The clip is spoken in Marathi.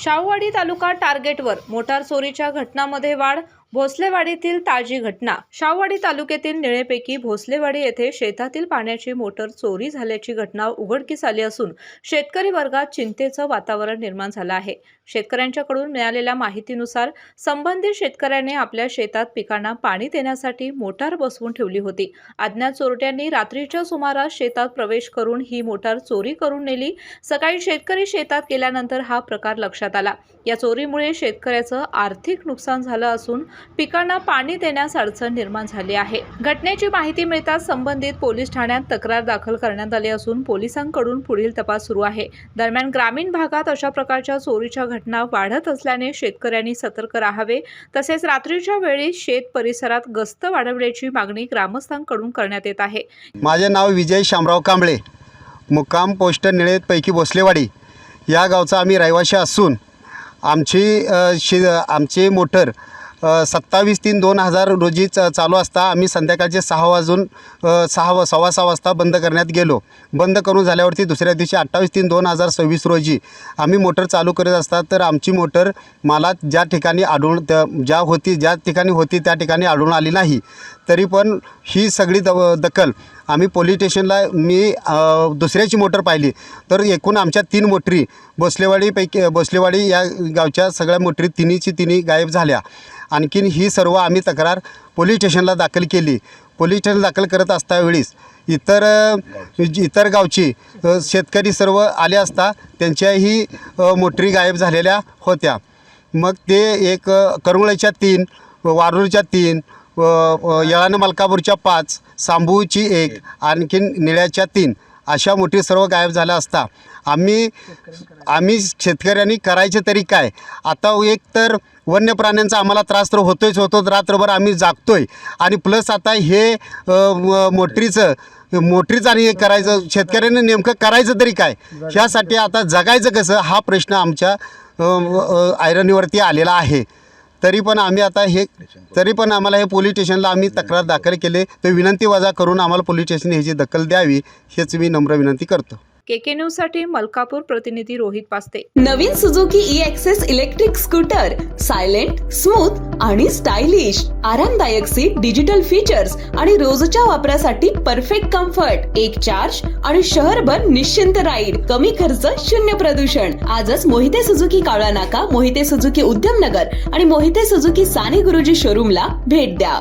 शाहूवाडी तालुका टार्गेटवर मोटार चोरीच्या घटनांमध्ये वाढ. भोसलेवाडीतील ताजी घटना. शाहूवाडी तालुक्यातील निळेपैकी भोसलेवाडी येथे शेतातील पाण्याची मोटर चोरी झाल्याची घटना उघडकीस आली असून शेतकरी वर्गात चिंतेचं वातावरण निर्माण झालं आहे. शेतकऱ्यांच्याकडून मिळालेल्या माहितीनुसार संबंधित शेतकऱ्याने आपल्या शेतात पिकांना पाणी देण्यासाठी मोटार बसवून ठेवली होती. अज्ञात चोरट्यांनी रात्रीच्या सुमारास शेतात प्रवेश करून ही मोटार चोरी करून नेली. सकाळी शेतकरी शेतात गेल्यानंतर हा प्रकार लक्षात आला. या चोरीमुळे शेतकऱ्याचं आर्थिक नुकसान झालं असून पिकांना पाणी देण्यास अडचण निर्माण झाली आहे. घटनेची माहिती मिळताच संबंधित पोलीस ठाण्यात तक्रार दाखल करण्यात आली असून पोलिसांकडून पुढील तपास सुरू आहे. दरम्यान ग्रामीण भागात अशा प्रकारच्या चोरीच्या घटना वाढत असल्याने शेतकऱ्यांनी सतर्क राहावे. तसेच रात्रीच्या वेळी शेत परिसरात गस्त वाढवण्याची मागणी ग्रामस्थांकडून करण्यात येत आहे. माझे नाव विजय शामराव कांबळे, मुक्काम पोस्ट निळेपैकी भोसलेवाडी या गावचा आम्ही रहिवासी असून आमची मोटर 27/3/2000 रोजी चालू असता आम्ही संध्याकाळचे 6:15 वाजता बंद करण्यात गेलो. बंद करून झाल्यावरती दुसऱ्या दिवशी 28/3/2026 रोजी आम्ही मोटर चालू करत असता तर आमची मोटर मला ज्या ठिकाणी ज्या ठिकाणी होती त्या ठिकाणी आढळून आली नाही. तरी पण ही सगळी दखल आम्ही पोलीस स्टेशनला दुसऱ्याची मोटर पाहिली तर एकूण आमच्या 3 मोटरी भोसलेवाडी या गावच्या सगळ्या मोटरी तिन्ही गायब झाल्या. आणखीन ही सर्व आम्ही तक्रार पोलीस स्टेशनला दाखल केली. पोलीस स्टेशन दाखल करत असतावेळीस इतर गावची शेतकरी सर्व आले असता त्यांच्याही मोटरी गायब झालेल्या होत्या. मग ते एक करंगळीच्या 3, वारूरच्या 3, येळाणा मलकापूरच्या 5, सांभूची 1, आणखीन निळ्याच्या 3 अशा मोठी सर्व गायब झाल्या असता आम्ही शेतकऱ्यांनी करायचे तरी काय. आता एक तर वन्य प्राण्यांचा आम्हाला त्रास तर होतोच होतो. रात्रभर आम्ही जागतोय आणि प्लस आता हे मोटरीचं आणि हे करायचं शेतकऱ्यांनी नेमकं करायचं तरी काय. ह्यासाठी आता जगायचं कसं हा प्रश्न आमच्या ऐरणीवरती आलेला आहे. तरी पण आम्हाला हे पोलीस स्टेशनला आम्ही तक्रार दाखल केले तर विनंती वजा करून आम्हाला पोलीस स्टेशन ह्याची दखल द्यावी हेच मी नम्र विनंती करतो. केके न्यूज साठी मलकापूर प्रतिनिधी रोहित पास्ते. नवीन Suzuki e Access electric scooter silent, smooth आणि स्टायलिश, आरामदायक सीट, डिजिटल फीचर्स आणि रोजच्या वापरासाठी परफेक्ट कम्फर्ट, एक चार्ज आणि शहरभर निश्चिंत राईड, कमी खर्च, शून्य प्रदूषण. आजच मोहिते सुझुकी कावळा नाका, मोहिते सुझुकी उद्यमनगर आणि मोहिते सुझुकी साने गुरुजी शोरूमला भेट द्या.